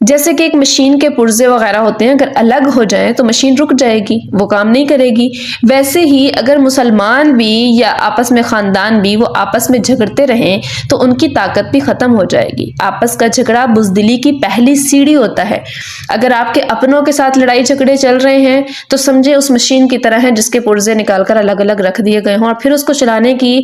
جیسے کہ ایک مشین کے پرزے وغیرہ ہوتے ہیں، اگر الگ ہو جائیں تو مشین رک جائے گی، وہ کام نہیں کرے گی۔ ویسے ہی اگر مسلمان بھی یا آپس میں خاندان بھی وہ آپس میں جھگڑتے رہیں تو ان کی طاقت بھی ختم ہو جائے گی۔ آپس کا جھگڑا بزدلی کی پہلی سیڑھی ہوتا ہے۔ اگر آپ کے اپنوں کے ساتھ لڑائی جھگڑے چل رہے ہیں تو سمجھے اس مشین کی طرح ہے جس کے پرزے نکال کر الگ الگ رکھ دیے گئے ہوں، اور پھر اس کو چلانے کی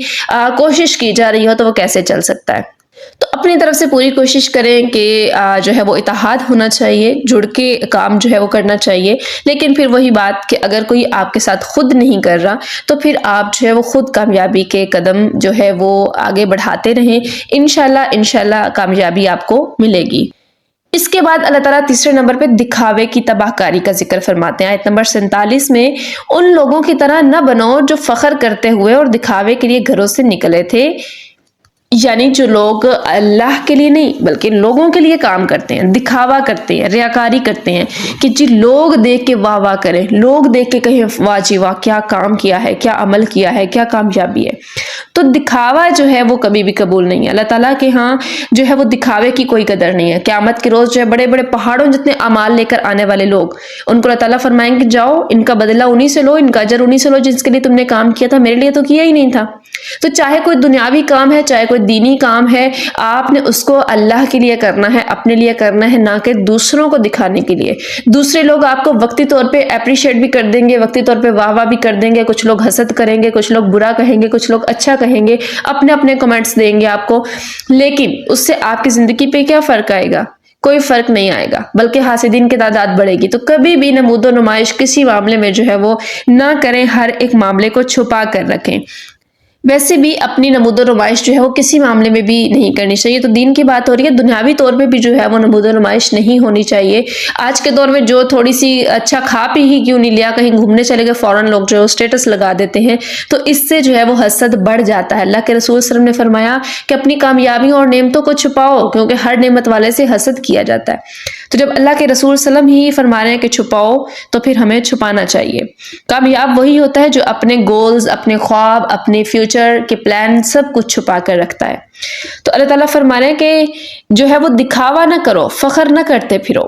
کوشش کی جا رہی ہو تو وہ کیسے چل سکتا ہے۔ تو اپنی طرف سے پوری کوشش کریں کہ جو ہے وہ اتحاد ہونا چاہیے، جڑ کے کام جو ہے وہ کرنا چاہیے۔ لیکن پھر وہی بات کہ اگر کوئی آپ کے ساتھ خود نہیں کر رہا تو پھر آپ جو ہے وہ خود کامیابی کے قدم جو ہے وہ آگے بڑھاتے رہیں، انشاءاللہ کامیابی آپ کو ملے گی۔ اس کے بعد اللہ تعالیٰ تیسرے نمبر پہ دکھاوے کی تباہ کاری کا ذکر فرماتے ہیں۔ آیت نمبر 47 میں، ان لوگوں کی طرح نہ بنو جو فخر کرتے ہوئے اور دکھاوے کے لیے گھروں سے نکلے تھے، یعنی جو لوگ اللہ کے لیے نہیں بلکہ لوگوں کے لیے کام کرتے ہیں، دکھاوا کرتے ہیں، ریاکاری کرتے ہیں کہ جی لوگ دیکھ کے واہ واہ کریں، لوگ دیکھ کے کہیں واہ جی واہ کیا کام کیا ہے، کیا عمل کیا ہے، کیا کامیابی ہے۔ تو دکھاوا جو ہے وہ کبھی بھی قبول نہیں ہے۔ اللہ تعالیٰ کے ہاں جو ہے وہ دکھاوے کی کوئی قدر نہیں ہے۔ قیامت کے روز جو ہے بڑے بڑے پہاڑوں جتنے اعمال لے کر آنے والے لوگ، ان کو اللہ تعالیٰ فرمائیں گے جاؤ ان کا بدلہ انہی سے لو، ان کا اجر انہی سے لو جس کے لیے تم نے کام کیا تھا، میرے لیے تو کیا ہی نہیں تھا۔ تو چاہے کوئی دنیاوی کام ہے، چاہے کوئی دینی کام ہے، آپ نے اس کو اللہ کے لیے کرنا ہے، اپنے لیے کرنا ہے، نہ کہ دوسروں کو دکھانے کے لیے۔ دوسرے لوگ آپ کو وقتی طور پہ اپریشیٹ بھی کر دیں گے، وقتی طور پہ واہ واہ بھی کر دیں گے، کچھ لوگ حسد کریں گے، کچھ لوگ برا کہیں گے، کچھ لوگ اچھا کہیں گے، اپنے اپنے کمنٹس دیں گے آپ کو، لیکن اس سے آپ کی زندگی پہ کیا فرق آئے گا؟ کوئی فرق نہیں آئے گا، بلکہ حاسدین کی تعداد بڑھے گی۔ تو کبھی بھی نمود و نمائش کسی معاملے میں جو ہے وہ نہ کریں، ہر ایک معاملے کو چھپا کر رکھیں۔ ویسے بھی اپنی نمود و نمائش جو ہے وہ کسی معاملے میں بھی نہیں کرنی چاہیے۔ تو دین کی بات ہو رہی ہے، دنیاوی طور پہ بھی جو ہے وہ نمود و نمائش نہیں ہونی چاہیے۔ آج کے دور میں جو تھوڑی سی اچھا کھا پی ہی کیوں نہیں لیا، کہیں گھومنے چلے گئے، فوراً لوگ جو ہے اسٹیٹس لگا دیتے ہیں، تو اس سے جو ہے وہ حسد بڑھ جاتا ہے۔ اللہ کے رسول صلی اللہ علیہ وسلم نے فرمایا کہ اپنی کامیابیوں اور نعمتوں کو چھپاؤ، کیونکہ ہر نعمت والے سے حسد کیا جاتا ہے۔ تو جب اللہ کے رسول صلی اللہ علیہ وسلم ہی فرما رہے ہیں کہ چھپاؤ، تو پھر ہمیں چھپانا چاہیے۔ کامیاب وہی ہوتا ہے جو اپنے گولز، اپنے خواب، اپنے فیوچر کے پلان سب کچھ چھپا کر رکھتا ہے۔ تو اللہ تعالیٰ فرما رہے ہیں کہ جو ہے وہ دکھاوا نہ کرو، فخر نہ کرتے پھرو۔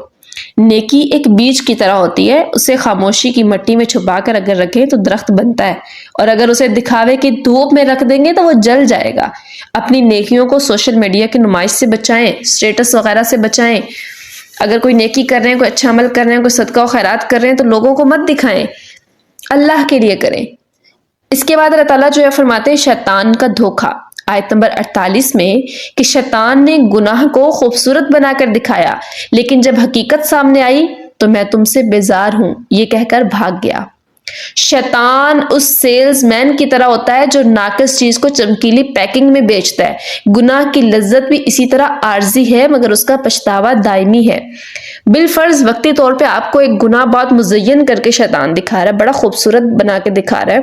نیکی ایک بیج کی طرح ہوتی ہے، اسے خاموشی کی مٹی میں چھپا کر اگر رکھیں تو درخت بنتا ہے، اور اگر اسے دکھاوے کی دھوپ میں رکھ دیں گے تو وہ جل جائے گا۔ اپنی نیکیوں کو سوشل میڈیا کی نمائش سے بچائیں، اسٹیٹس وغیرہ سے بچائیں۔ اگر کوئی نیکی کر رہے ہیں، کوئی اچھا عمل کر رہے ہیں، کوئی صدقہ و خیرات کر رہے ہیں تو لوگوں کو مت دکھائیں، اللہ کے لیے کریں۔ اس کے بعد اللہ تعالیٰ جو ہے فرماتے ہیں شیطان کا دھوکہ، آیت نمبر 48 میں، کہ شیطان نے گناہ کو خوبصورت بنا کر دکھایا، لیکن جب حقیقت سامنے آئی تو میں تم سے بیزار ہوں یہ کہہ کر بھاگ گیا۔ شیطان اس سیلز مین کی طرح ہوتا ہے جو ناقص چیز کو چمکیلی پیکنگ میں بیچتا ہے۔ گناہ کی لذت بھی اسی طرح عارضی ہے، مگر اس کا پچھتاوا دائمی ہے۔ بالفرض وقتی طور پہ آپ کو ایک گناہ بہت مزین کر کے شیطان دکھا رہا ہے، بڑا خوبصورت بنا کے دکھا رہا ہے،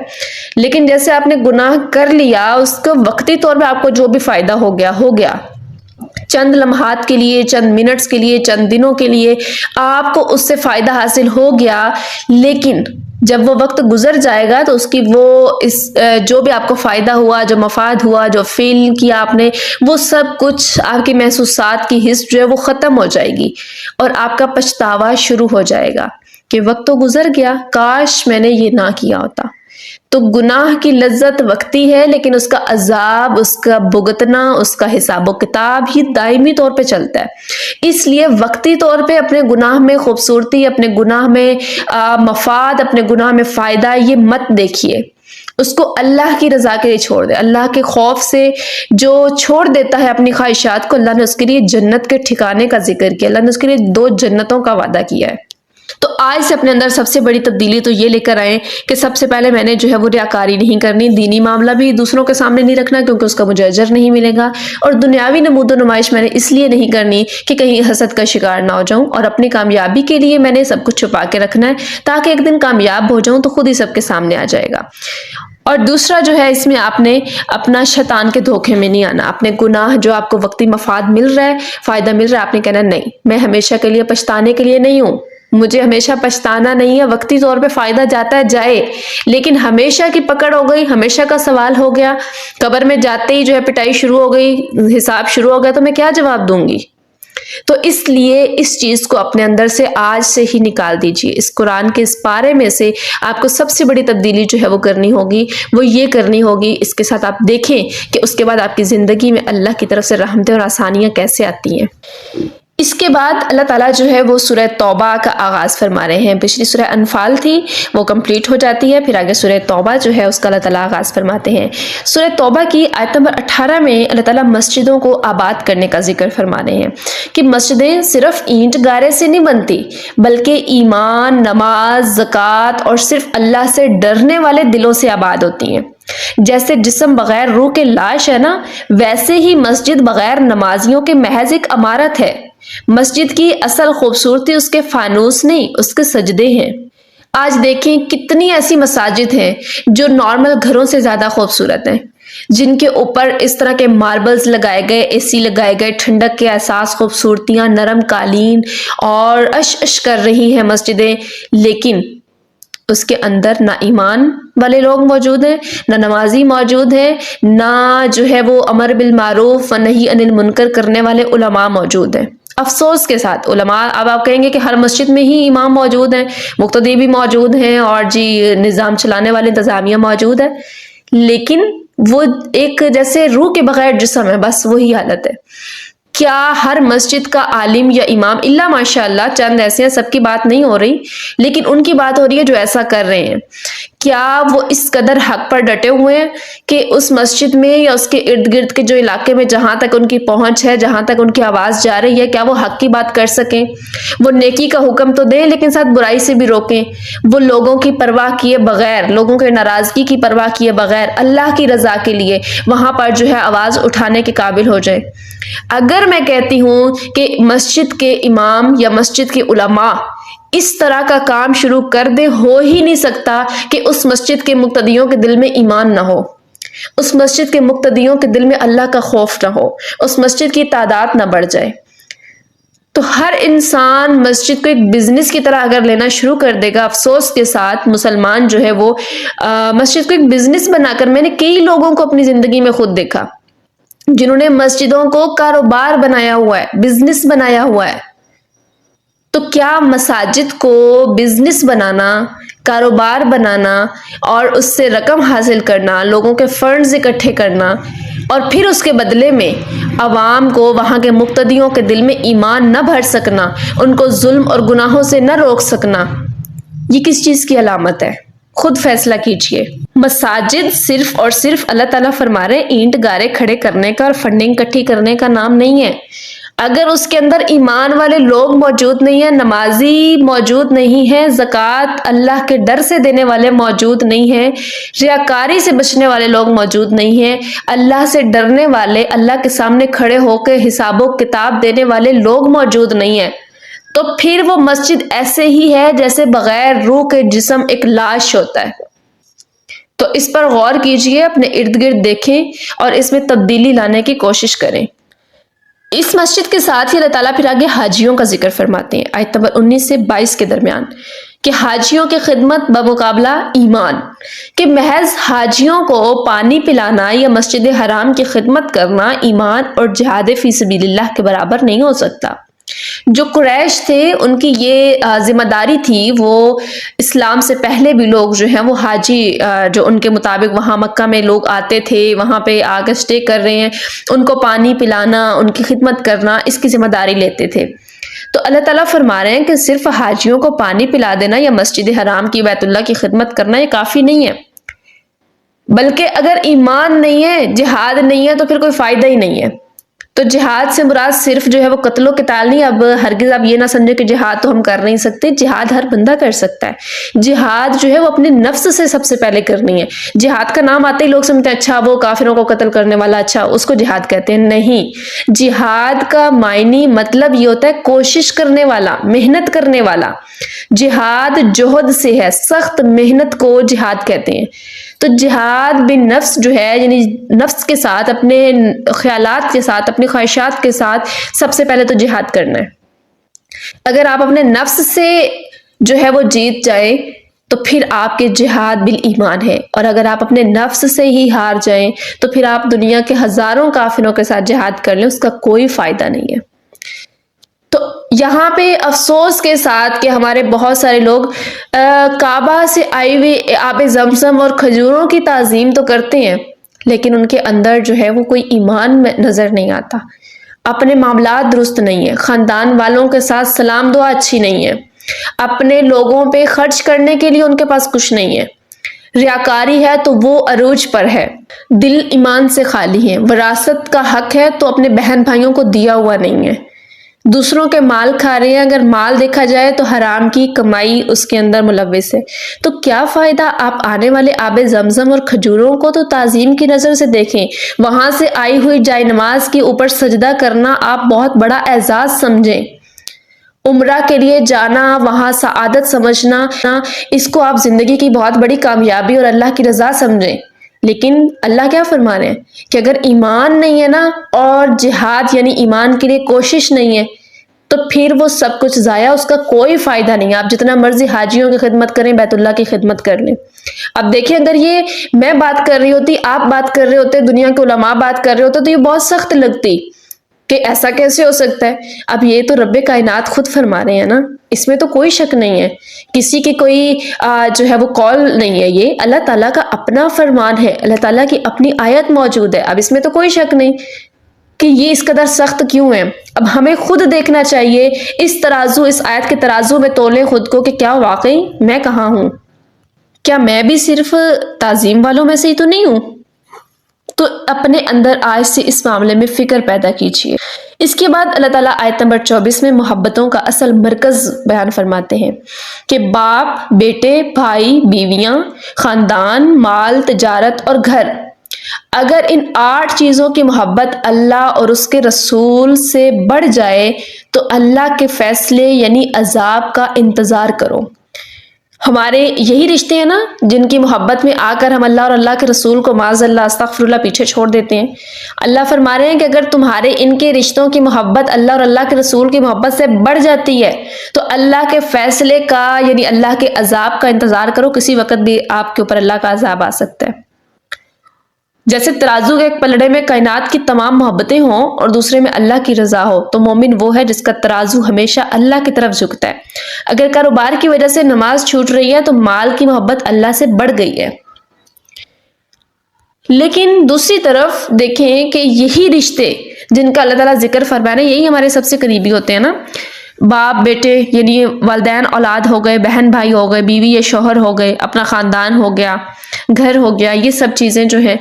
لیکن جیسے آپ نے گناہ کر لیا، اس کو وقتی طور پہ آپ کو جو بھی فائدہ ہو گیا، چند لمحات کے لیے، چند منٹس کے لیے، چند دنوں کے لیے آپ کو اس سے فائدہ حاصل ہو گیا، لیکن جب وہ وقت گزر جائے گا تو اس کی جو بھی آپ کو فائدہ ہوا، جو مفاد ہوا، جو فیل کیا آپ نے، وہ سب کچھ آپ کی محسوسات کی حص جو ہے وہ ختم ہو جائے گی، اور آپ کا پچھتاوا شروع ہو جائے گا کہ وقت تو گزر گیا، کاش میں نے یہ نہ کیا ہوتا۔ تو گناہ کی لذت وقتی ہے، لیکن اس کا عذاب، اس کا بھگتنا، اس کا حساب و کتاب ہی دائمی طور پہ چلتا ہے۔ اس لیے وقتی طور پہ اپنے گناہ میں خوبصورتی، اپنے گناہ میں مفاد، اپنے گناہ میں فائدہ یہ مت دیکھیے، اس کو اللہ کی رضا کے لیے چھوڑ دے۔ اللہ کے خوف سے جو چھوڑ دیتا ہے اپنی خواہشات کو، اللہ نے اس کے لیے جنت کے ٹھکانے کا ذکر کیا، اللہ نے اس کے لیے 2 جنتوں کا وعدہ کیا ہے۔ تو آج سے اپنے اندر سب سے بڑی تبدیلی تو یہ لے کر آئیں کہ سب سے پہلے میں نے جو ہے وہ ریاکاری نہیں کرنی، دینی معاملہ بھی دوسروں کے سامنے نہیں رکھنا کیونکہ اس کا مجھے اجر نہیں ملے گا، اور دنیاوی نمود و نمائش میں نے اس لیے نہیں کرنی کہ کہیں حسد کا شکار نہ ہو جاؤں، اور اپنی کامیابی کے لیے میں نے سب کچھ چھپا کے رکھنا ہے تاکہ ایک دن کامیاب ہو جاؤں تو خود ہی سب کے سامنے آ جائے گا۔ اور دوسرا جو ہے اس میں آپ نے اپنا شیطان کے دھوکے میں نہیں آنا، اپنے گناہ جو آپ کو وقتی مفاد مل رہا ہے، فائدہ مل رہا ہے، آپ نے کہنا نہیں، میں ہمیشہ کے لیے پچھتانے کے لیے نہیں ہوں، مجھے ہمیشہ پچھتانا نہیں ہے، وقتی طور پہ فائدہ جاتا ہے جائے، لیکن ہمیشہ کی پکڑ ہو گئی، ہمیشہ کا سوال ہو گیا، قبر میں جاتے ہی جو ہے پٹائی شروع ہو گئی، حساب شروع ہو گیا، تو میں کیا جواب دوں گی؟ تو اس لیے اس چیز کو اپنے اندر سے آج سے ہی نکال دیجئے. اس قرآن کے اس پارے میں سے آپ کو سب سے بڑی تبدیلی جو ہے وہ کرنی ہوگی، وہ یہ کرنی ہوگی. اس کے ساتھ آپ دیکھیں کہ اس کے بعد آپ کی زندگی میں اللہ کی طرف سے رحمتیں اور آسانیاں کیسے آتی ہیں. اس کے بعد اللہ تعالیٰ جو ہے وہ سورہ توبہ کا آغاز فرما رہے ہیں. پچھلی سورہ انفال تھی، وہ کمپلیٹ ہو جاتی ہے، پھر آگے سورہ توبہ جو ہے اس کا اللہ تعالیٰ آغاز فرماتے ہیں. سورہ توبہ کی آیت نمبر 18 میں اللہ تعالیٰ مسجدوں کو آباد کرنے کا ذکر فرما رہے ہیں کہ مسجدیں صرف اینٹ گارے سے نہیں بنتی، بلکہ ایمان، نماز، زکوٰۃ اور صرف اللہ سے ڈرنے والے دلوں سے آباد ہوتی ہیں. جیسے جسم بغیر روح کے لاش ہے نا، ویسے ہی مسجد بغیر نمازیوں کے محض ایک عمارت ہے. مسجد کی اصل خوبصورتی اس کے فانوس نہیں، اس کے سجدے ہیں. آج دیکھیں کتنی ایسی مساجد ہیں جو نارمل گھروں سے زیادہ خوبصورت ہیں، جن کے اوپر اس طرح کے ماربلز لگائے گئے، اے سی لگائے گئے، ٹھنڈک کے احساس، خوبصورتیاں، نرم قالین اور اش کر رہی ہیں مسجدیں. لیکن اس کے اندر نہ ایمان والے لوگ موجود ہیں، نہ نمازی موجود ہیں، نہ جو ہے وہ امر بالمعروف و نہی عن المنکر کرنے والے علماء موجود ہیں. افسوس کے ساتھ علماء، اب آپ کہیں گے کہ ہر مسجد میں ہی امام موجود ہیں، مقتدی بھی موجود ہیں، اور نظام چلانے والے انتظامیہ موجود ہے، لیکن وہ ایک جیسے روح کے بغیر جسم ہے، بس وہی حالت ہے. کیا ہر مسجد کا عالم یا امام، الا ماشاء اللہ چند ایسے ہیں، سب کی بات نہیں ہو رہی، لیکن ان کی بات ہو رہی ہے جو ایسا کر رہے ہیں، کیا وہ اس قدر حق پر ڈٹے ہوئے ہیں کہ اس مسجد میں یا اس کے ارد گرد کے جو علاقے میں جہاں تک ان کی پہنچ ہے، جہاں تک ان کی آواز جا رہی ہے، کیا وہ حق کی بات کر سکیں؟ وہ نیکی کا حکم تو دیں لیکن ساتھ برائی سے بھی روکیں. وہ لوگوں کی پرواہ کیے بغیر، لوگوں کے ناراضگی کی پرواہ کیے بغیر اللہ کی رضا کے لیے وہاں پر جو ہے آواز اٹھانے کے قابل ہو جائیں. اگر میں کہتی ہوں کہ مسجد کے امام یا مسجد کے علماء اس طرح کا کام شروع کر دیں، ہو ہی نہیں سکتا کہ اس مسجد کے مقتدیوں کے دل میں ایمان نہ ہو، اس مسجد کے مقتدیوں کے دل میں اللہ کا خوف نہ ہو، اس مسجد کی تعداد نہ بڑھ جائے. تو ہر انسان مسجد کو ایک بزنس کی طرح اگر لینا شروع کر دے گا، افسوس کے ساتھ مسلمان جو ہے وہ مسجد کو ایک بزنس بنا کر، میں نے کئی لوگوں کو اپنی زندگی میں خود دیکھا جنہوں نے مسجدوں کو کاروبار بنایا ہوا ہے، بزنس بنایا ہوا ہے. تو کیا مساجد کو بزنس بنانا، کاروبار بنانا اور اس سے رقم حاصل کرنا، لوگوں کے فنڈز اکٹھے کرنا اور پھر اس کے بدلے میں عوام کو، وہاں کے مقتدیوں کے دل میں ایمان نہ بھر سکنا، ان کو ظلم اور گناہوں سے نہ روک سکنا، یہ کس چیز کی علامت ہے؟ خود فیصلہ کیجئے. مساجد صرف اور صرف اللہ تعالیٰ فرما رہے ہیں اینٹ گارے کھڑے کرنے کا اور فنڈنگ اکٹھی کرنے کا نام نہیں ہے. اگر اس کے اندر ایمان والے لوگ موجود نہیں ہیں، نمازی موجود نہیں ہیں، زکوٰۃ اللہ کے ڈر سے دینے والے موجود نہیں ہیں، ریاکاری سے بچنے والے لوگ موجود نہیں ہیں، اللہ سے ڈرنے والے، اللہ کے سامنے کھڑے ہو کے حساب و کتاب دینے والے لوگ موجود نہیں ہیں، تو پھر وہ مسجد ایسے ہی ہے جیسے بغیر روح کے جسم ایک لاش ہوتا ہے. تو اس پر غور کیجئے، اپنے ارد گرد دیکھیں اور اس میں تبدیلی لانے کی کوشش کریں. اس مسجد کے ساتھ ہی اللہ تعالیٰ پھر آگے حاجیوں کا ذکر فرماتے ہیں آیت نمبر 19 سے 22 کے درمیان کہ حاجیوں کی خدمت بمقابلہ ایمان، کہ محض حاجیوں کو پانی پلانا یا مسجد حرام کی خدمت کرنا ایمان اور جہاد فی سبیل اللہ کے برابر نہیں ہو سکتا. جو قریش تھے ان کی یہ ذمہ داری تھی، وہ اسلام سے پہلے بھی لوگ جو ہیں وہ حاجی جو ان کے مطابق وہاں مکہ میں لوگ آتے تھے، وہاں پہ آ کر اسٹے کر رہے ہیں، ان کو پانی پلانا، ان کی خدمت کرنا، اس کی ذمہ داری لیتے تھے. تو اللہ تعالیٰ فرما رہے ہیں کہ صرف حاجیوں کو پانی پلا دینا یا مسجد حرام کی، بیت اللہ کی خدمت کرنا یہ کافی نہیں ہے، بلکہ اگر ایمان نہیں ہے، جہاد نہیں ہے تو پھر کوئی فائدہ ہی نہیں ہے. تو جہاد سے مراد صرف جو ہے وہ قتل و قتال نہیں. اب ہرگز آپ یہ نہ سمجھے کہ جہاد تو ہم کر نہیں سکتے، جہاد ہر بندہ کر سکتا ہے. جہاد جو ہے وہ اپنے نفس سے سب سے پہلے کرنی ہے. جہاد کا نام آتے ہی لوگ سمجھتے ہیں اچھا وہ کافروں کو قتل کرنے والا، اچھا اس کو جہاد کہتے ہیں. نہیں، جہاد کا معنی مطلب یہ ہوتا ہے کوشش کرنے والا، محنت کرنے والا. جہاد جوہد سے ہے، سخت محنت کو جہاد کہتے ہیں. تو جہاد بن نفس جو ہے، یعنی نفس کے ساتھ، اپنے خیالات کے ساتھ، اپنی خواہشات کے ساتھ سب سے پہلے تو جہاد کرنا ہے. اگر آپ اپنے نفس سے جو ہے وہ جیت جائیں تو پھر آپ کے جہاد بالایمان ہے، اور اگر آپ اپنے نفس سے ہی ہار جائیں تو پھر آپ دنیا کے ہزاروں کافروں کے ساتھ جہاد کر لیں، اس کا کوئی فائدہ نہیں ہے. یہاں پہ افسوس کے ساتھ کہ ہمارے بہت سارے لوگ کعبہ سے آئی ہوئی آب زمزم اور کھجوروں کی تعظیم تو کرتے ہیں، لیکن ان کے اندر جو ہے وہ کوئی ایمان میں نظر نہیں آتا، اپنے معاملات درست نہیں ہے، خاندان والوں کے ساتھ سلام دعا اچھی نہیں ہے، اپنے لوگوں پہ خرچ کرنے کے لیے ان کے پاس کچھ نہیں ہے، ریاکاری ہے تو وہ عروج پر ہے، دل ایمان سے خالی ہے، وراثت کا حق ہے تو اپنے بہن بھائیوں کو دیا ہوا نہیں ہے، دوسروں کے مال کھا رہے ہیں، اگر مال دیکھا جائے تو حرام کی کمائی اس کے اندر ملوث ہے، تو کیا فائدہ آپ آنے والے آب زمزم اور کھجوروں کو تو تعظیم کی نظر سے دیکھیں، وہاں سے آئی ہوئی جائے نماز کے اوپر سجدہ کرنا آپ بہت بڑا اعزاز سمجھیں، عمرہ کے لیے جانا، وہاں سعادت سمجھنا، اس کو آپ زندگی کی بہت بڑی کامیابی اور اللہ کی رضا سمجھیں، لیکن اللہ کیا فرما رہے ہیں کہ اگر ایمان نہیں ہے نا، اور جہاد یعنی ایمان کے لیے کوشش نہیں ہے، تو پھر وہ سب کچھ ضائع، اس کا کوئی فائدہ نہیں ہے، آپ جتنا مرضی حاجیوں کی خدمت کریں، بیت اللہ کی خدمت کر لیں۔ اب دیکھیں، اگر یہ میں بات کر رہی ہوتی، آپ بات کر رہے ہوتے، دنیا کے علماء بات کر رہے ہوتے، تو یہ بہت سخت لگتی کہ ایسا کیسے ہو سکتا ہے۔ اب یہ تو رب کائنات خود فرما رہے ہیں نا، اس میں تو کوئی شک نہیں ہے، کسی کی کوئی جو ہے وہ قول نہیں ہے، یہ اللہ تعالیٰ کا اپنا فرمان ہے، اللہ تعالیٰ کی اپنی آیت موجود ہے، اب اس میں تو کوئی شک نہیں کہ یہ اس قدر سخت کیوں ہے۔ اب ہمیں خود دیکھنا چاہیے، اس ترازو، اس آیت کے ترازو میں تولیں خود کو کہ کیا واقعی میں کہاں ہوں، کیا میں بھی صرف تعظیم والوں میں سے ہی تو نہیں ہوں؟ تو اپنے اندر آج سے اس معاملے میں فکر پیدا کیجیے۔ اس کے بعد اللہ تعالیٰ آیت نمبر 24 میں محبتوں کا اصل مرکز بیان فرماتے ہیں کہ باپ، بیٹے، بھائی، بیویاں، خاندان، مال، تجارت اور گھر، اگر ان 8 چیزوں کی محبت اللہ اور اس کے رسول سے بڑھ جائے تو اللہ کے فیصلے یعنی عذاب کا انتظار کرو۔ ہمارے یہی رشتے ہیں نا جن کی محبت میں آ کر ہم اللہ اور اللہ کے رسول کو معاذ اللہ استغفر اللہ پیچھے چھوڑ دیتے ہیں۔ اللہ فرما رہے ہیں کہ اگر تمہارے ان کے رشتوں کی محبت اللہ اور اللہ کے رسول کی محبت سے بڑھ جاتی ہے تو اللہ کے فیصلے کا یعنی اللہ کے عذاب کا انتظار کرو، کسی وقت بھی آپ کے اوپر اللہ کا عذاب آ سکتا ہے۔ جیسے ترازو کے ایک پلڑے میں کائنات کی تمام محبتیں ہوں اور دوسرے میں اللہ کی رضا ہو، تو مومن وہ ہے جس کا ترازو ہمیشہ اللہ کی طرف جھکتا ہے۔ اگر کاروبار کی وجہ سے نماز چھوٹ رہی ہے تو مال کی محبت اللہ سے بڑھ گئی ہے، لیکن دوسری طرف دیکھیں کہ یہی رشتے جن کا اللہ تعالیٰ ذکر فرمایا، یہی ہمارے سب سے قریبی ہوتے ہیں نا، باپ بیٹے یعنی والدین اولاد ہو گئے، بہن بھائی ہو گئے، بیوی یا شوہر ہو گئے، اپنا خاندان ہو گیا، گھر ہو گیا، یہ سب چیزیں جو ہیں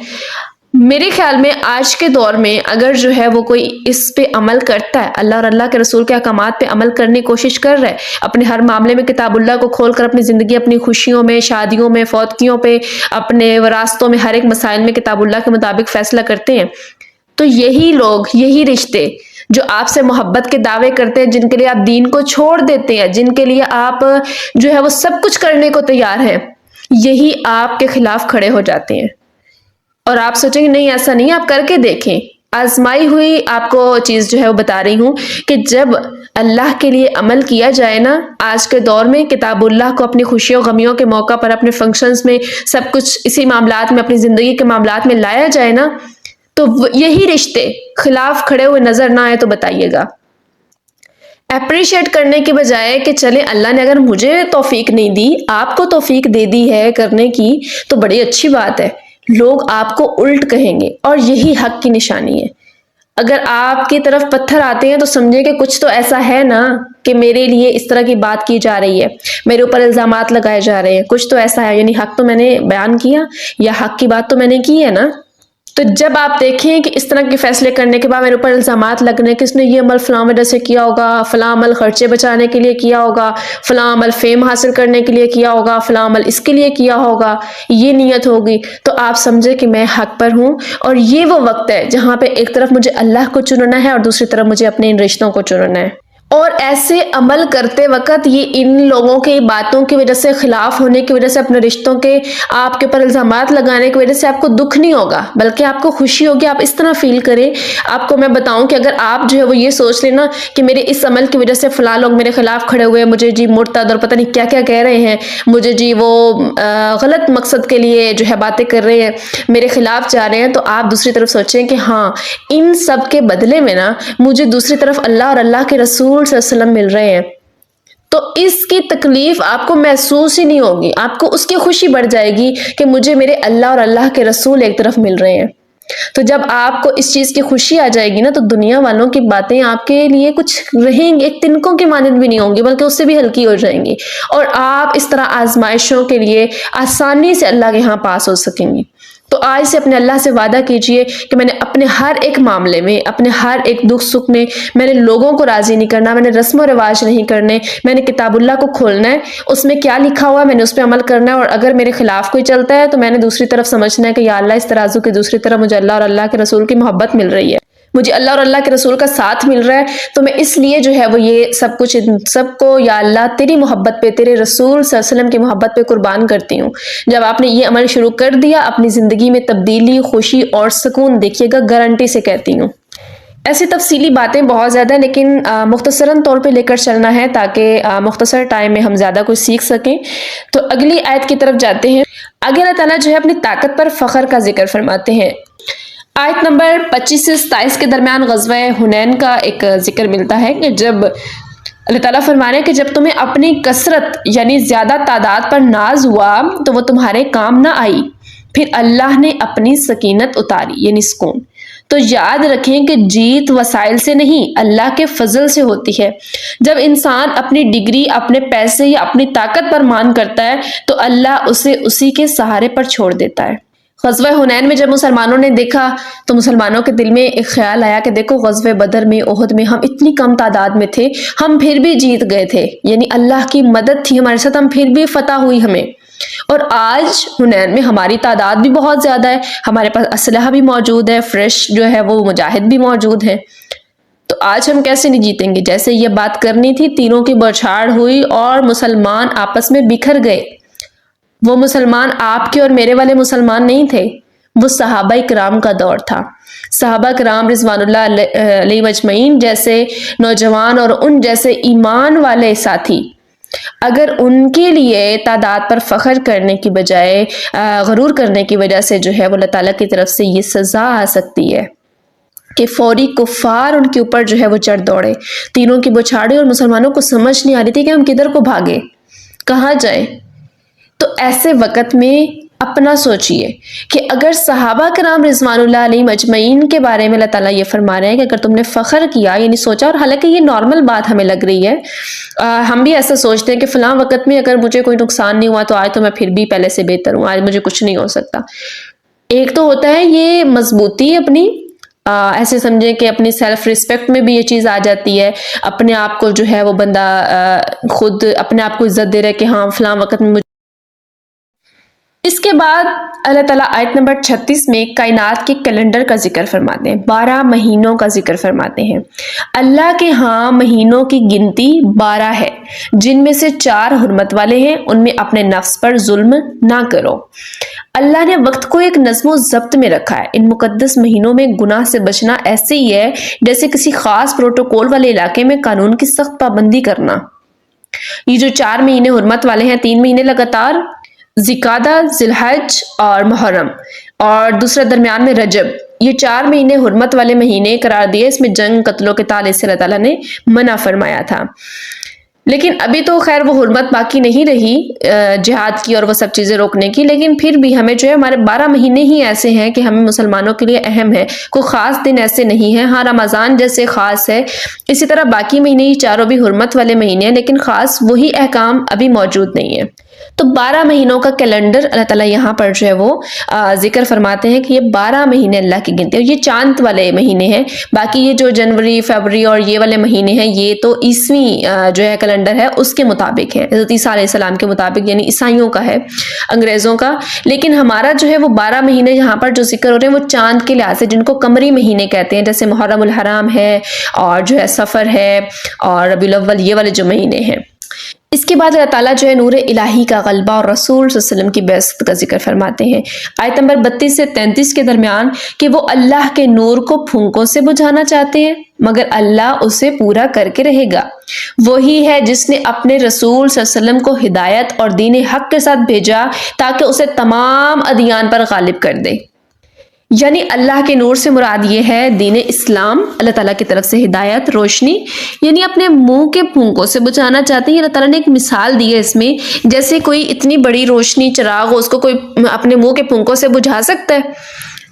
میرے خیال میں آج کے دور میں اگر جو ہے وہ کوئی اس پہ عمل کرتا ہے، اللہ اور اللہ کے رسول کے احکامات پہ عمل کرنے کی کوشش کر رہا ہے، اپنے ہر معاملے میں کتاب اللہ کو کھول کر اپنی زندگی، اپنی خوشیوں میں، شادیوں میں، فوتگیوں پہ، اپنے وراثتوں میں، ہر ایک مسائل میں کتاب اللہ کے مطابق فیصلہ کرتے ہیں، تو یہی لوگ، یہی رشتے جو آپ سے محبت کے دعوے کرتے ہیں، جن کے لیے آپ دین کو چھوڑ دیتے ہیں، جن کے لیے آپ جو ہے وہ سب کچھ کرنے کو تیار ہیں، یہی آپ کے خلاف کھڑے ہو جاتے ہیں، اور آپ سوچیں گے نہیں ایسا نہیں، آپ کر کے دیکھیں۔ آزمائی ہوئی آپ کو چیز جو ہے وہ بتا رہی ہوں کہ جب اللہ کے لیے عمل کیا جائے نا، آج کے دور میں کتاب اللہ کو اپنی خوشیوں غمیوں کے موقع پر، اپنے فنکشنز میں، سب کچھ اسی معاملات میں، اپنی زندگی کے معاملات میں لایا جائے نا، تو یہی رشتے خلاف کھڑے ہوئے نظر نہ آئے تو بتائیے گا۔ اپریشیٹ کرنے کے بجائے کہ چلے اللہ نے اگر مجھے توفیق نہیں دی، آپ کو توفیق دے دی ہے کرنے کی، تو بڑی اچھی بات ہے، لوگ آپ کو الٹ کہیں گے، اور یہی حق کی نشانی ہے۔ اگر آپ کی طرف پتھر آتے ہیں تو سمجھیں کہ کچھ تو ایسا ہے نا کہ میرے لیے اس طرح کی بات کی جا رہی ہے، میرے اوپر الزامات لگائے جا رہے ہیں، کچھ تو ایسا ہے، یعنی حق تو میں نے بیان کیا یا حق کی بات تو میں نے کی ہے نا۔ تو جب آپ دیکھیں کہ اس طرح کے فیصلے کرنے کے بعد میرے اوپر الزامات لگنے کہ اس نے یہ عمل فلاں وجہ سے کیا ہوگا، فلاں عمل خرچے بچانے کے لیے کیا ہوگا، فلاں عمل فیم حاصل کرنے کے لیے کیا ہوگا، فلاں عمل اس کے لیے کیا ہوگا، یہ نیت ہوگی، تو آپ سمجھے کہ میں حق پر ہوں، اور یہ وہ وقت ہے جہاں پہ ایک طرف مجھے اللہ کو چننا ہے اور دوسری طرف مجھے اپنے ان رشتوں کو چننا ہے۔ اور ایسے عمل کرتے وقت یہ ان لوگوں کی باتوں کی وجہ سے، خلاف ہونے کی وجہ سے، اپنے رشتوں کے آپ کے اوپر الزامات لگانے کی وجہ سے آپ کو دکھ نہیں ہوگا، بلکہ آپ کو خوشی ہوگی۔ آپ اس طرح فیل کریں، آپ کو میں بتاؤں کہ اگر آپ جو ہے وہ یہ سوچ لیں نا کہ میرے اس عمل کی وجہ سے فلاں لوگ میرے خلاف کھڑے ہوئے، مجھے جی مرتد اور پتہ نہیں کیا کیا کہہ رہے ہیں، مجھے جی وہ غلط مقصد کے لیے جو ہے باتیں کر رہے ہیں، میرے خلاف جا رہے ہیں، تو آپ دوسری طرف سوچیں کہ ہاں ان سب کے بدلے میں نا مجھے دوسری طرف اللہ اور اللہ کے رسول صلی اللہ علیہ وسلم مل رہے ہیں تو اس کی تکلیف آپ کو محسوس ہی نہیں ہوگی، آپ کو اس کی خوشی بڑھ جائے گی کہ مجھے میرے اللہ اور اللہ کے رسول ایک طرف مل رہے ہیں۔ تو جب آپ کو اس چیز کی خوشی آ جائے گی نا، تو دنیا والوں کی باتیں آپ کے لیے کچھ رہیں گی، ایک تنکوں کی مانند بھی نہیں ہوں گی، بلکہ اس سے بھی ہلکی ہو جائیں گی، اور آپ اس طرح آزمائشوں کے لیے آسانی سے اللہ کے ہاں پاس ہو سکیں گی۔ تو آج سے اپنے اللہ سے وعدہ کیجئے کہ میں نے اپنے ہر ایک معاملے میں، اپنے ہر ایک دکھ سکھ میں، میں نے لوگوں کو راضی نہیں کرنا، میں نے رسم و رواج نہیں کرنے، میں نے کتاب اللہ کو کھولنا ہے، اس میں کیا لکھا ہوا ہے میں نے اس پہ عمل کرنا ہے، اور اگر میرے خلاف کوئی چلتا ہے تو میں نے دوسری طرف سمجھنا ہے کہ یا اللہ اس ترازو کی دوسری طرف مجھے اللہ اور اللہ کے رسول کی محبت مل رہی ہے، مجھے اللہ اور اللہ کے رسول کا ساتھ مل رہا ہے، تو میں اس لیے جو ہے وہ یہ سب کچھ سب کو یا اللہ تیری محبت پہ، تیرے رسول صلی اللہ علیہ وسلم کی محبت پہ قربان کرتی ہوں۔ جب آپ نے یہ عمل شروع کر دیا، اپنی زندگی میں تبدیلی، خوشی اور سکون دیکھیے گا، گارنٹی سے کہتی ہوں۔ ایسی تفصیلی باتیں بہت زیادہ ہیں، لیکن مختصراً طور پہ لے کر چلنا ہے تاکہ مختصر ٹائم میں ہم زیادہ کچھ سیکھ سکیں۔ تو اگلی آیت کی طرف جاتے ہیں۔ آگے اللہ تعالیٰ جو ہے اپنی طاقت پر فخر کا ذکر فرماتے ہیں۔ آیت نمبر 25 سے 27 کے درمیان غزوہ حنین کا ایک ذکر ملتا ہے کہ جب اللہ تعالیٰ فرما رہے ہیں کہ جب تمہیں اپنی کثرت یعنی زیادہ تعداد پر ناز ہوا تو وہ تمہارے کام نہ آئی، پھر اللہ نے اپنی سکینت اتاری یعنی سکون۔ تو یاد رکھیں کہ جیت وسائل سے نہیں، اللہ کے فضل سے ہوتی ہے۔ جب انسان اپنی ڈگری، اپنے پیسے یا اپنی طاقت پر مان کرتا ہے تو اللہ اسے اسی کے سہارے پر چھوڑ دیتا ہے۔ غزوہ حنین میں جب مسلمانوں نے دیکھا تو مسلمانوں کے دل میں ایک خیال آیا کہ دیکھو غزوہ بدر میں، احد میں ہم اتنی کم تعداد میں تھے، ہم پھر بھی جیت گئے تھے، یعنی اللہ کی مدد تھی ہمارے ساتھ، ہم پھر بھی فتح ہوئی ہمیں۔ اور آج حنین میں ہماری تعداد بھی بہت زیادہ ہے، ہمارے پاس اسلحہ بھی موجود ہے، فریش جو ہے وہ مجاہد بھی موجود ہیں، تو آج ہم کیسے نہیں جیتیں گے؟ جیسے یہ بات کرنی تھی، تینوں کی بوچھاڑ ہوئی اور مسلمان آپس میں بکھر گئے۔ وہ مسلمان آپ کے اور میرے والے مسلمان نہیں تھے، وہ صحابہ کرام کا دور تھا۔ صحابہ کرام رضوان اللہ علیہ مجمعین جیسے نوجوان اور ان جیسے ایمان والے ساتھی، اگر ان کے لیے تعداد پر فخر کرنے کی بجائے غرور کرنے کی وجہ سے جو ہے وہ اللہ تعالیٰ کی طرف سے یہ سزا آ سکتی ہے کہ فوری کفار ان کے اوپر جو ہے وہ چڑھ دوڑے۔ تینوں کی بوچھاڑی اور مسلمانوں کو سمجھ نہیں آ رہی تھی کہ ہم کدھر کو بھاگے، کہاں جائیں۔ تو ایسے وقت میں اپنا سوچئے کہ اگر صحابہ کرام رضوان اللہ علیہ مجمعین کے بارے میں اللہ تعالیٰ یہ فرما رہے ہیں کہ اگر تم نے فخر کیا یعنی سوچا، اور حالانکہ یہ نارمل بات ہمیں لگ رہی ہے، ہم بھی ایسا سوچتے ہیں کہ فلاں وقت میں اگر مجھے کوئی نقصان نہیں ہوا تو آج تو میں پھر بھی پہلے سے بہتر ہوں، آج مجھے کچھ نہیں ہو سکتا۔ ایک تو ہوتا ہے یہ مضبوطی اپنی، ایسے سمجھیں کہ اپنی سیلف ریسپیکٹ میں بھی یہ چیز آ جاتی ہے، اپنے آپ کو جو ہے وہ بندہ خود اپنے آپ کو عزت دے رہا ہے کہ ہاں فلاں وقت میں۔ اس کے بعد اللہ تعالیٰ آیت نمبر 36 میں کائنات کے کیلنڈر کا ذکر فرماتے ہیں، 12 مہینوں کا ذکر فرماتے ہیں۔ اللہ کے ہاں مہینوں کی گنتی 12 ہے، جن میں سے 4 حرمت والے ہیں، ان میں اپنے نفس پر ظلم نہ کرو۔ اللہ نے وقت کو ایک نظم و ضبط میں رکھا ہے۔ ان مقدس مہینوں میں گناہ سے بچنا ایسے ہی ہے جیسے کسی خاص پروٹوکول والے علاقے میں قانون کی سخت پابندی کرنا۔ یہ جو 4 مہینے حرمت والے ہیں، 3 مہینے لگاتار ذی-القعدہ، ذی الحج اور محرم، اور دوسرا درمیان میں رجب، یہ 4 مہینے حرمت والے مہینے قرار دیے۔ اس میں جنگ، قتل و قتال اس سے اللہ تعالیٰ نے منع فرمایا تھا، لیکن ابھی تو خیر وہ حرمت باقی نہیں رہی جہاد کی اور وہ سب چیزیں روکنے کی، لیکن پھر بھی ہمیں جو ہے ہمارے 12 مہینے ہی ایسے ہیں کہ ہمیں مسلمانوں کے لیے اہم ہے، کوئی خاص دن ایسے نہیں ہیں۔ ہاں رمضان جیسے خاص ہے، اسی طرح باقی مہینے یہ چاروں بھی حرمت والے مہینے ہیں، لیکن خاص وہی احکام ابھی موجود نہیں ہے۔ تو 12 مہینوں کا کیلنڈر اللہ تعالیٰ یہاں پر جو ہے وہ ذکر فرماتے ہیں کہ یہ 12 مہینے اللہ کی گنتی، اور یہ چاند والے مہینے ہیں۔ باقی یہ جو جنوری، فروری اور یہ والے مہینے ہیں، یہ تو عیسویں جو ہے کیلنڈر ہے اس کے مطابق ہے، حضرت عیسیٰ علیہ السلام کے مطابق، یعنی عیسائیوں کا ہے، انگریزوں کا۔ لیکن ہمارا جو ہے وہ 12 مہینے یہاں پر جو ذکر ہو رہے ہیں وہ چاند کے لحاظ سے، جن کو قمری مہینے کہتے ہیں، جیسے محرم الحرام ہے اور جو ہے سفر ہے اور ربیع الاول، یہ والے جو مہینے ہیں۔ اس کے بعد اللہ تعالیٰ جو ہے نور الہی کا غلبہ اور رسول صلی اللہ علیہ وسلم کی بعثت کا ذکر فرماتے ہیں، آیت نمبر 32 سے 33 کے درمیان، کہ وہ اللہ کے نور کو پھونکوں سے بجھانا چاہتے ہیں مگر اللہ اسے پورا کر کے رہے گا۔ وہی ہے جس نے اپنے رسول صلی اللہ علیہ وسلم کو ہدایت اور دین حق کے ساتھ بھیجا تاکہ اسے تمام ادیان پر غالب کر دے۔ یعنی اللہ کے نور سے مراد یہ ہے دین اسلام، اللہ تعالیٰ کی طرف سے ہدایت، روشنی، یعنی اپنے منہ کے پھونکوں سے بجھانا چاہتے ہیں۔ اللہ تعالیٰ نے ایک مثال دی ہے اس میں، جیسے کوئی اتنی بڑی روشنی چراغ ہو، اس کو کوئی اپنے منہ کے پھونکوں سے بجھا سکتا ہے؟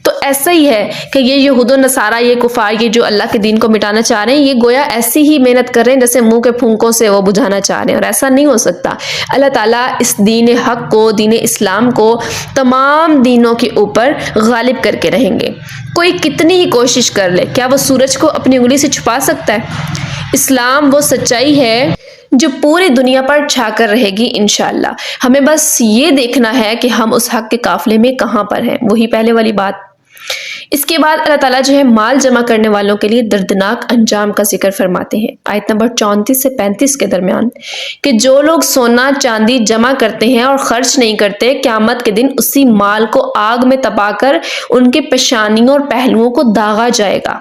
تو ایسا ہی ہے کہ یہ یہود و نصارہ، یہ کفار، یہ جو اللہ کے دین کو مٹانا چاہ رہے ہیں، یہ گویا ایسی ہی محنت کر رہے ہیں جیسے منہ کے پھونکوں سے وہ بجھانا چاہ رہے ہیں، اور ایسا نہیں ہو سکتا۔ اللہ تعالیٰ اس دین حق کو، دین اسلام کو تمام دینوں کے اوپر غالب کر کے رہیں گے۔ کوئی کتنی ہی کوشش کر لے، کیا وہ سورج کو اپنی انگلی سے چھپا سکتا ہے؟ اسلام وہ سچائی ہے جو پوری دنیا پر چھا کر رہے گی انشاءاللہ۔ ہمیں بس یہ دیکھنا ہے کہ ہم اس حق کے قافلے میں کہاں پر ہیں، وہی پہلے والی بات۔ اس کے بعد اللہ تعالیٰ جو ہے مال جمع کرنے والوں کے لیے دردناک انجام کا ذکر فرماتے ہیں، آیت نمبر 34 سے 35 کے درمیان، کہ جو لوگ سونا چاندی جمع کرتے ہیں اور خرچ نہیں کرتے، قیامت کے دن اسی مال کو آگ میں تپا کر ان کے پیشانیوں اور پہلوؤں کو داغا جائے گا۔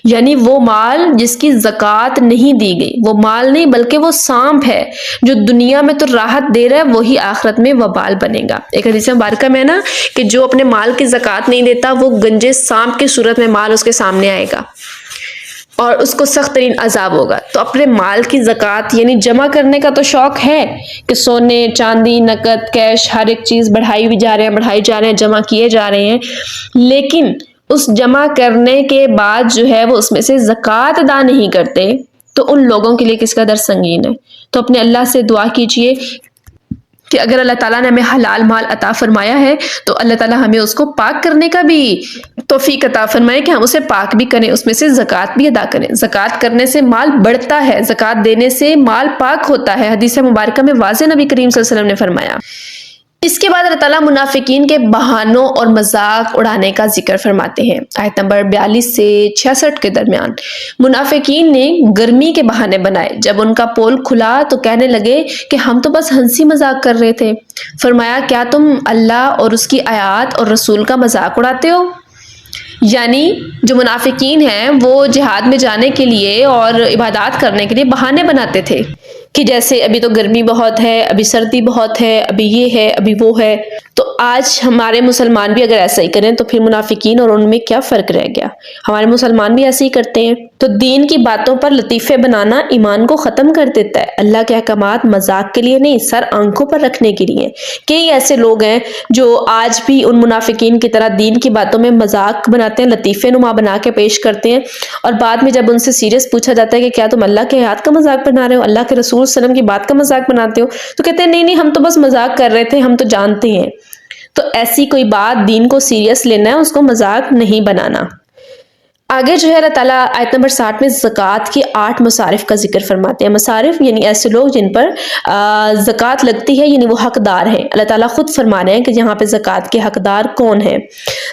یعنی وہ مال جس کی زکوٰۃ نہیں دی گئی، وہ مال نہیں بلکہ وہ سانپ ہے جو دنیا میں تو راحت دے رہا ہے، وہی آخرت میں وبال بنے گا۔ ایک حدیث مبارکہ میں نا کہ جو اپنے مال کی زکوٰۃ نہیں دیتا، وہ گنجے سانپ کی صورت میں مال اس کے سامنے آئے گا اور اس کو سخت ترین عذاب ہوگا۔ تو اپنے مال کی زکوٰۃ یعنی جمع کرنے کا تو شوق ہے کہ سونے چاندی نقد کیش ہر ایک چیز بڑھائی جا رہے ہیں، جمع کیے جا رہے ہیں، لیکن اس جمع کرنے کے بعد جو ہے وہ اس میں سے زکوٰۃ ادا نہیں کرتے، تو ان لوگوں کے لیے کس قدر سنگین ہے۔ تو اپنے اللہ سے دعا کیجئے کہ اگر اللہ تعالیٰ نے ہمیں حلال مال عطا فرمایا ہے تو اللہ تعالیٰ ہمیں اس کو پاک کرنے کا بھی توفیق عطا فرمائے کہ ہم اسے پاک بھی کریں، اس میں سے زکوٰۃ بھی ادا کریں۔ زکوٰۃ کرنے سے مال بڑھتا ہے، زکوٰۃ دینے سے مال پاک ہوتا ہے، حدیث مبارکہ میں واضح نبی کریم صلی اللہ علیہ وسلم نے فرمایا۔ اس کے بعد اللہ تعالیٰ منافقین کے بہانوں اور مذاق اڑانے کا ذکر فرماتے ہیں، آیت نمبر 42 سے 66 کے درمیان۔ منافقین نے گرمی کے بہانے بنائے، جب ان کا پول کھلا تو کہنے لگے کہ ہم تو بس ہنسی مذاق کر رہے تھے۔ فرمایا کیا تم اللہ اور اس کی آیات اور رسول کا مذاق اڑاتے ہو؟ یعنی جو منافقین ہیں وہ جہاد میں جانے کے لیے اور عبادات کرنے کے لیے بہانے بناتے تھے کہ جیسے ابھی تو گرمی بہت ہے، ابھی سردی بہت ہے، ابھی یہ ہے، ابھی وہ ہے۔ تو آج ہمارے مسلمان بھی اگر ایسا ہی کریں تو پھر منافقین اور ان میں کیا فرق رہ گیا؟ ہمارے مسلمان بھی ایسے ہی کرتے ہیں۔ تو دین کی باتوں پر لطیفے بنانا ایمان کو ختم کر دیتا ہے۔ اللہ کے احکامات مذاق کے لیے نہیں، سر آنکھوں پر رکھنے کے لیے۔ کئی ایسے لوگ ہیں جو آج بھی ان منافقین کی طرح دین کی باتوں میں مذاق بناتے ہیں، لطیفے نما بنا کے پیش کرتے ہیں، اور بعد میں جب ان سے سیریس پوچھا جاتا ہے کہ کیا تم اللہ کے آیات کا مذاق بنا رہے ہو، اللہ کے رسول صلی اللہ علیہ وسلم کی بات کا مذاق بناتے ہو، تو کہتے ہیں نہیں ہم تو بس مذاق کر رہے تھے، ہم تو جانتے ہیں۔ تو ایسی کوئی بات دین کو سیریس لینا ہے، اس کو مذاق نہیں بنانا۔ آگے جو ہے اللہ تعالیٰ آیت نمبر 60 میں زکوٰۃ کے 8 مصارف کا ذکر فرماتے ہیں۔ مصارف یعنی ایسے لوگ جن پر زکوٰۃ لگتی ہے، یعنی وہ حقدار ہیں۔ اللہ تعالیٰ خود فرما رہے ہیں کہ یہاں پہ زکوٰۃ کے حقدار کون ہیں۔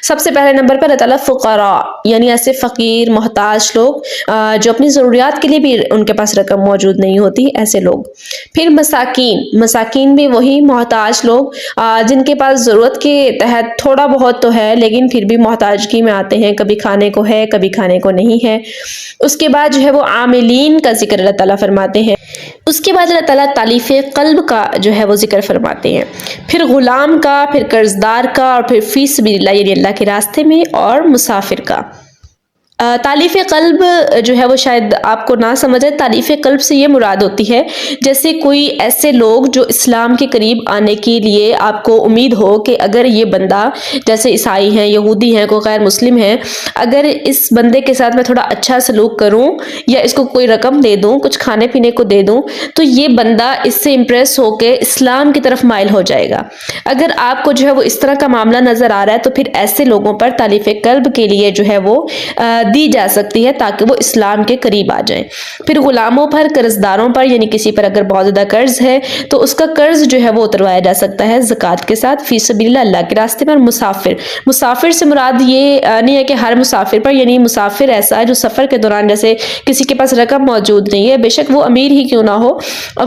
سب سے پہلے نمبر پر اللہ تعالیٰ فقراء یعنی ایسے فقیر محتاج لوگ جو اپنی ضروریات کے لیے بھی ان کے پاس رقم موجود نہیں ہوتی، ایسے لوگ۔ پھر مساکین بھی وہی محتاج لوگ جن کے پاس ضرورت کے تحت تھوڑا بہت تو ہے لیکن پھر بھی محتاجگی میں آتے ہیں، کبھی کھانے کو ہے کبھی کھانے کو نہیں ہے۔ اس کے بعد جو ہے وہ عاملین کا ذکر اللہ تعالیٰ فرماتے ہیں۔ اس کے بعد اللہ تعالیٰ تالیف قلب کا جو ہے وہ ذکر فرماتے ہیں، پھر غلام کا، پھر قرضدار کا، اور پھر فی سبیل اللہ یعنی اللہ کے راستے میں، اور مسافر کا۔ تالیف قلب جو ہے وہ شاید آپ کو نہ سمجھے، تالیف قلب سے یہ مراد ہوتی ہے جیسے کوئی ایسے لوگ جو اسلام کے قریب آنے کے لیے آپ کو امید ہو کہ اگر یہ بندہ جیسے عیسائی ہیں، یہودی ہیں، کوئی غیر مسلم ہے، اگر اس بندے کے ساتھ میں تھوڑا اچھا سلوک کروں یا اس کو کوئی رقم دے دوں، کچھ کھانے پینے کو دے دوں، تو یہ بندہ اس سے امپریس ہو کے اسلام کی طرف مائل ہو جائے گا۔ اگر آپ کو جو ہے وہ اس طرح کا معاملہ نظر آ رہا ہے تو پھر ایسے لوگوں پر تالیف قلب کے لیے جو ہے وہ دی جا سکتی ہے تاکہ وہ اسلام کے قریب آ جائیں۔ پھر غلاموں پر، قرضداروں پر یعنی کسی پر اگر بہت زیادہ قرض ہے تو اس کا قرض جو ہے وہ اتروایا جا سکتا ہے زکوٰۃ کے ساتھ، فی سبیل اللہ اللہ کے راستے میں۔ مسافر سے مراد یہ نہیں ہے کہ ہر مسافر پر، یعنی مسافر ایسا ہے جو سفر کے دوران جیسے کسی کے پاس رقم موجود نہیں ہے، بے شک وہ امیر ہی کیوں نہ ہو،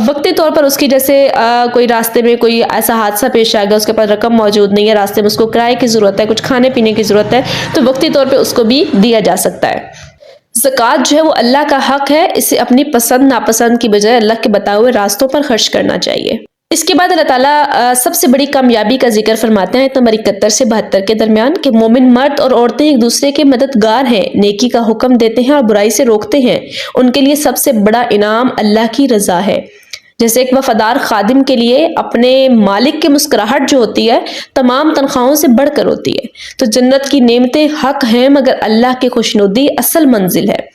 وقتی طور پر اس کی جیسے کوئی راستے میں کوئی ایسا حادثہ پیش آ گیا، اس کے پاس رقم موجود نہیں ہے، راستے میں اس کو کرائے کی ضرورت ہے، کچھ کھانے پینے کی ضرورت ہے، تو وقتی طور پہ اس کو بھی دیا جا سکتا ہے۔ زکوٰۃ جو ہے وہ اللہ کا حق ہے، اسے اپنی پسند ناپسند کی بجائے اللہ کے بتائے ہوئے راستوں پر خرچ کرنا چاہیے۔ اس کے بعد اللہ تعالیٰ سب سے بڑی کامیابی کا ذکر فرماتے ہیں آیت نمبر 71 سے 72 کے درمیان کہ مومن مرد اور عورتیں ایک دوسرے کے مددگار ہیں، نیکی کا حکم دیتے ہیں اور برائی سے روکتے ہیں، ان کے لیے سب سے بڑا انعام اللہ کی رضا ہے۔ جیسے ایک وفادار خادم کے لیے اپنے مالک کی مسکراہٹ جو ہوتی ہے تمام تنخواہوں سے بڑھ کر ہوتی ہے، تو جنت کی نعمتیں حق ہیں مگر اللہ کی خوشنودی اصل منزل ہے۔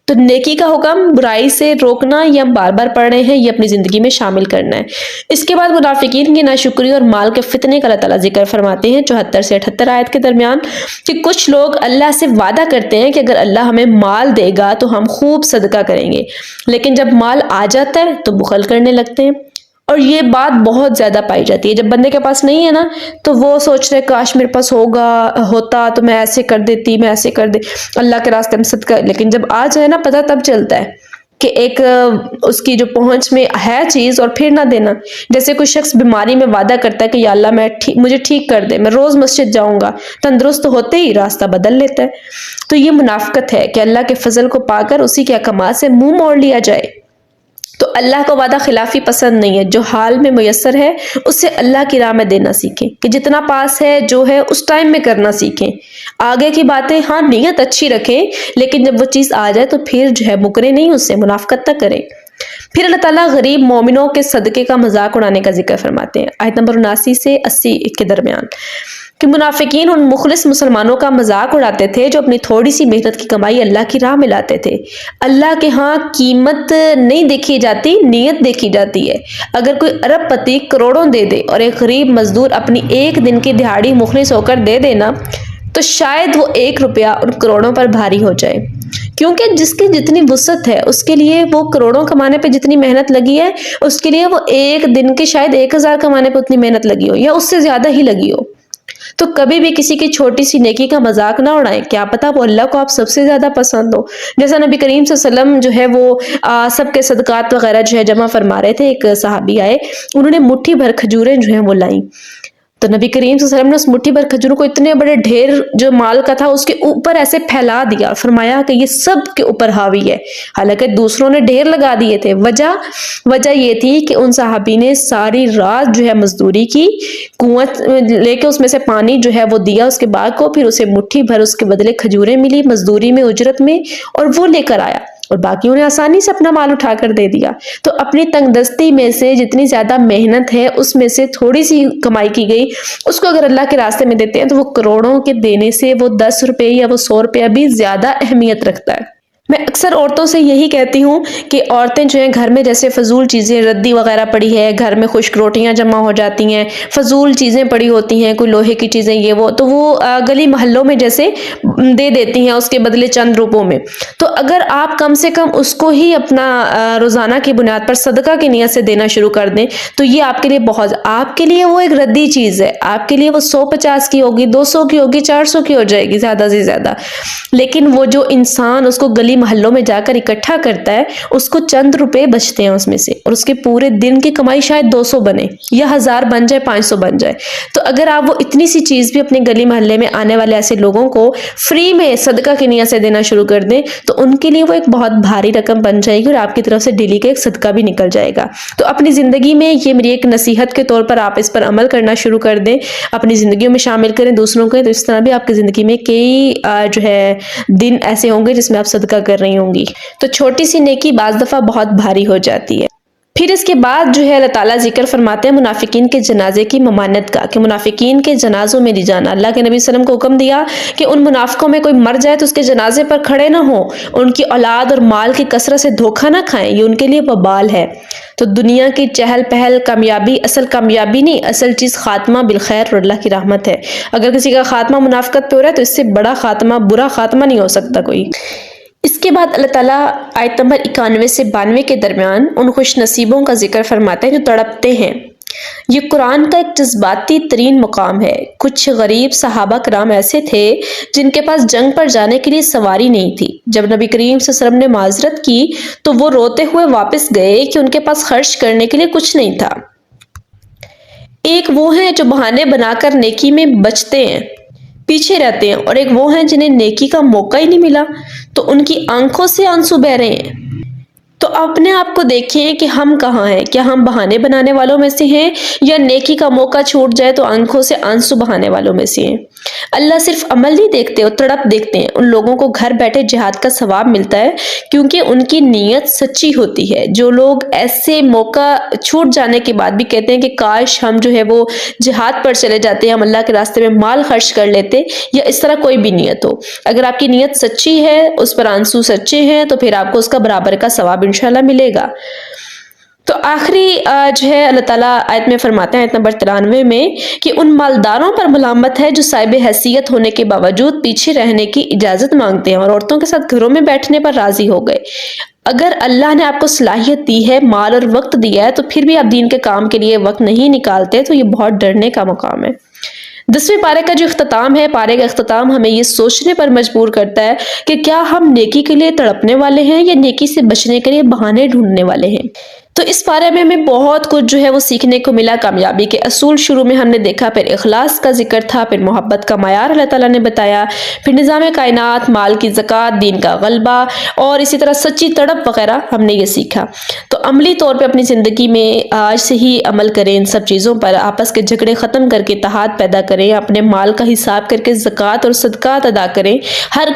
تو نیکی کا حکم، برائی سے روکنا یہ ہم بار بار پڑھ رہے ہیں، یہ اپنی زندگی میں شامل کرنا ہے۔ اس کے بعد منافقین کی ناشکری اور مال کے فتنے کا اللہ تعالیٰ ذکر فرماتے ہیں 74 سے 78 آیت کے درمیان کہ کچھ لوگ اللہ سے وعدہ کرتے ہیں کہ اگر اللہ ہمیں مال دے گا تو ہم خوب صدقہ کریں گے، لیکن جب مال آ جاتا ہے تو بخل کرنے لگتے ہیں۔ اور یہ بات بہت زیادہ پائی جاتی ہے، جب بندے کے پاس نہیں ہے نا تو وہ سوچ رہے کاش میرے پاس ہوتا تو میں ایسے کر دیتی، میں ایسے کر دے اللہ کے راستے میں صدقہ، لیکن جب آ جائے نا پتہ تب چلتا ہے کہ ایک اس کی جو پہنچ میں ہے چیز اور پھر نہ دینا۔ جیسے کوئی شخص بیماری میں وعدہ کرتا ہے کہ یا اللہ مجھے ٹھیک کر دے، میں روز مسجد جاؤں گا، تندرست ہوتے ہی راستہ بدل لیتا ہے۔ تو یہ منافقت ہے کہ اللہ کے فضل کو پا کر اسی کے احکامات سے منہ موڑ لیا جائے۔ تو اللہ کو وعدہ خلافی پسند نہیں ہے، جو حال میں میسر ہے اسے اللہ کی راہ میں دینا سیکھیں، کہ جتنا پاس ہے جو ہے اس ٹائم میں کرنا سیکھیں۔ آگے کی باتیں ہاں نیت اچھی رکھیں، لیکن جب وہ چیز آ جائے تو پھر جو ہے مکرے نہیں، اس سے منافقت نہ کریں۔ پھر اللہ تعالیٰ غریب مومنوں کے صدقے کا مذاق اڑانے کا ذکر فرماتے ہیں آیت نمبر 79 سے 80 کے درمیان کہ منافقین ان مخلص مسلمانوں کا مذاق اڑاتے تھے جو اپنی تھوڑی سی محنت کی کمائی اللہ کی راہ میں لاتے تھے۔ اللہ کے ہاں قیمت نہیں دیکھی جاتی، نیت دیکھی جاتی ہے۔ اگر کوئی ارب پتی کروڑوں دے دے اور ایک غریب مزدور اپنی ایک دن کی دہاڑی مخلص ہو کر دے دینا تو شاید وہ 1 روپیہ ان کروڑوں پر بھاری ہو جائے، کیونکہ جس کی جتنی وسعت ہے اس کے لیے وہ کروڑوں کمانے پہ جتنی محنت لگی ہے اس کے لیے وہ ایک دن کے شاید 1000 کمانے پہ اتنی محنت لگی ہو یا اس سے زیادہ ہی لگی ہو۔ تو کبھی بھی کسی کی چھوٹی سی نیکی کا مذاق نہ اڑائیں، کیا پتا وہ اللہ کو آپ سب سے زیادہ پسند ہو۔ جیسا نبی کریم صلی اللہ علیہ وسلم جو ہے وہ سب کے صدقات وغیرہ جو ہے جمع فرما رہے تھے، ایک صحابی آئے، انہوں نے مٹھی بھر کھجوریں جو ہیں وہ لائیں، تو نبی کریم صلی اللہ علیہ وسلم نے اس مٹھی بھر کھجوروں کو اتنے بڑے ڈھیر جو مال کا تھا اس کے اوپر ایسے پھیلا دیا، فرمایا کہ یہ سب کے اوپر حاوی ہے، حالانکہ دوسروں نے ڈھیر لگا دیے تھے۔ وجہ یہ تھی کہ ان صحابی نے ساری رات جو ہے مزدوری کی، کنواں لے کے اس میں سے پانی جو ہے وہ دیا اس کے باغ کو، پھر اسے مٹھی بھر اس کے بدلے کھجوریں ملی مزدوری میں، اجرت میں، اور وہ لے کر آیا، اور باقیوں نے آسانی سے اپنا مال اٹھا کر دے دیا۔ تو اپنی تنگ دستی میں سے جتنی زیادہ محنت ہے اس میں سے تھوڑی سی کمائی کی گئی اس کو اگر اللہ کے راستے میں دیتے ہیں تو وہ کروڑوں کے دینے سے وہ 10 روپے یا وہ 100 روپیہ بھی زیادہ اہمیت رکھتا ہے۔ میں اکثر عورتوں سے یہی کہتی ہوں کہ عورتیں جو ہیں گھر میں جیسے فضول چیزیں، ردی وغیرہ پڑی ہے، گھر میں خشک روٹیاں جمع ہو جاتی ہیں، فضول چیزیں پڑی ہوتی ہیں، کوئی لوہے کی چیزیں یہ وہ، تو وہ گلی محلوں میں جیسے دے دیتی ہیں اس کے بدلے چند روپوں میں۔ تو اگر آپ کم سے کم اس کو ہی اپنا روزانہ کی بنیاد پر صدقہ کی نیت سے دینا شروع کر دیں تو یہ آپ کے لیے بہت، آپ کے لیے وہ ایک ردی چیز ہے، آپ کے لیے وہ 150 کی ہوگی، 200 کی ہوگی، 400 کی ہو جائے گی زیادہ سے زیادہ، لیکن وہ جو انسان اس کو گلی محلوں میں جا کر اکٹھا کرتا ہے اس کو چند روپے بچتے ہیں اس میں سے، اور اس کے پورے دن کی کمائی شاید 200 بنے یا 1000 بن جائے، 500 بن جائے۔ تو اگر آپ وہ اتنی سی چیز بھی اپنے گلی محلے میں آنے والے ایسے لوگوں کو فری میں صدقہ کی نیت سے دینا شروع کر دیں تو ان کے لیے وہ ایک بہت بھاری رقم بن جائے گی اور آپ کی طرف سے ڈیلی کا ایک صدقہ بھی نکل جائے گا۔ تو اپنی زندگی میں یہ میری ایک نصیحت کے طور پر آپ اس پر عمل کرنا شروع کر دیں، اپنی زندگیوں میں شامل کریں دوسروں کے، تو اس طرح بھی آپ کی زندگی میں کئی جو ہے دن ایسے ہوں گے جس میں آپ صدقہ کر رہی ہوں گی۔ تو چھوٹی سی نیکی بعض دفعہ بہت بھاری ہو جاتی ہے۔ پھر اس کے بعد جو ہے اللہ تعالیٰ ذکر فرماتے ہیں منافقین کے جنازے کی ممانعت کا، کہ منافقین کے جنازوں میں نہیں جانا۔ اللہ کے نبی صلی اللہ علیہ وسلم کو حکم دیا کہ ان منافقوں میں کوئی مر جائے تو اس کے جنازے پر کھڑے نہ ہوں، ان کی اولاد اور مال کی کثرت سے دھوکہ نہ کھائیں، یہ ان کے لیے وبال ہے۔ تو دنیا کی چہل پہل کامیابی اصل کامیابی نہیں، اصل چیز خاتمہ بالخیر اور اللہ کی رحمت ہے۔ اگر کسی کا خاتمہ منافقت پہ ہو رہا ہے تو اس سے بڑا خاتمہ، برا خاتمہ نہیں ہو سکتا کوئی۔ اس کے بعد اللہ تعالیٰ آیت نمبر 91 سے 92 کے درمیان ان خوش نصیبوں کا ذکر فرماتے ہیں جو تڑپتے ہیں۔ یہ قرآن کا ایک جذباتی ترین مقام ہے۔ کچھ غریب صحابہ کرام ایسے تھے جن کے پاس جنگ پر جانے کے لیے سواری نہیں تھی۔ جب نبی کریم صلی اللہ علیہ وسلم نے معذرت کی تو وہ روتے ہوئے واپس گئے کہ ان کے پاس خرچ کرنے کے لیے کچھ نہیں تھا۔ ایک وہ ہیں جو بہانے بنا کر نیکی میں بچتے ہیں، پیچھے رہتے ہیں، اور ایک وہ ہیں جنہیں نیکی کا موقع ہی نہیں ملا تو ان کی آنکھوں سے آنسو بہ رہے ہیں۔ تو اپنے آپ کو دیکھیں کہ ہم کہاں ہیں، کیا ہم بہانے بنانے والوں میں سے ہیں یا نیکی کا موقع چھوٹ جائے تو آنکھوں سے آنسو بہانے والوں میں سے ہیں؟ اللہ صرف عمل نہیں دیکھتے، وہ تڑپ دیکھتے ہیں۔ ان لوگوں کو گھر بیٹھے جہاد کا ثواب ملتا ہے کیونکہ ان کی نیت سچی ہوتی ہے۔ جو لوگ ایسے موقع چھوٹ جانے کے بعد بھی کہتے ہیں کہ کاش ہم جو ہے وہ جہاد پر چلے جاتے ہیں، ہم اللہ کے راستے میں مال خرچ کر لیتے، یا اس طرح کوئی بھی نیت ہو، اگر آپ کی نیت سچی ہے، اس پر آنسو سچے ہیں، تو پھر آپ کو اس کا برابر کا ثواب انشاءاللہ ملے گا۔ تو آخری جو ہے اللہ تعالیٰ آیت میں فرماتے ہیں، آیت نمبر 93 میں، کہ ان مالداروں پر ملامت ہے جو صاحب حیثیت ہونے کے باوجود پیچھے رہنے کی اجازت مانگتے ہیں اور عورتوں کے ساتھ گھروں میں بیٹھنے پر راضی ہو گئے۔ اگر اللہ نے آپ کو صلاحیت دی ہے، مال اور وقت دیا ہے، تو پھر بھی آپ دین کے کام کے لیے وقت نہیں نکالتے، تو یہ بہت ڈرنے کا مقام ہے۔ 10ویں پارے کا جو اختتام ہے، پارے کا اختتام ہمیں یہ سوچنے پر مجبور کرتا ہے کہ کیا ہم نیکی کے لیے تڑپنے والے ہیں یا نیکی سے بچنے کے لیے بہانے ڈھونڈنے والے ہیں۔ تو اس پارے میں ہمیں بہت کچھ جو ہے وہ سیکھنے کو ملا۔ کامیابی کے اصول شروع میں ہم نے دیکھا، پھر اخلاص کا ذکر تھا، پھر محبت کا معیار اللہ تعالیٰ نے بتایا، پھر نظام کائنات، مال کی زکوٰۃ، دین کا غلبہ، اور اسی طرح سچی تڑپ وغیرہ ہم نے یہ سیکھا۔ تو عملی طور پہ اپنی زندگی میں آج سے ہی عمل کریں ان سب چیزوں پر، آپس کے جھگڑے ختم کر کے اتحاد پیدا کریں، اپنے مال کا حساب کر کے زکوٰۃ اور صدقات ادا کریں، ہر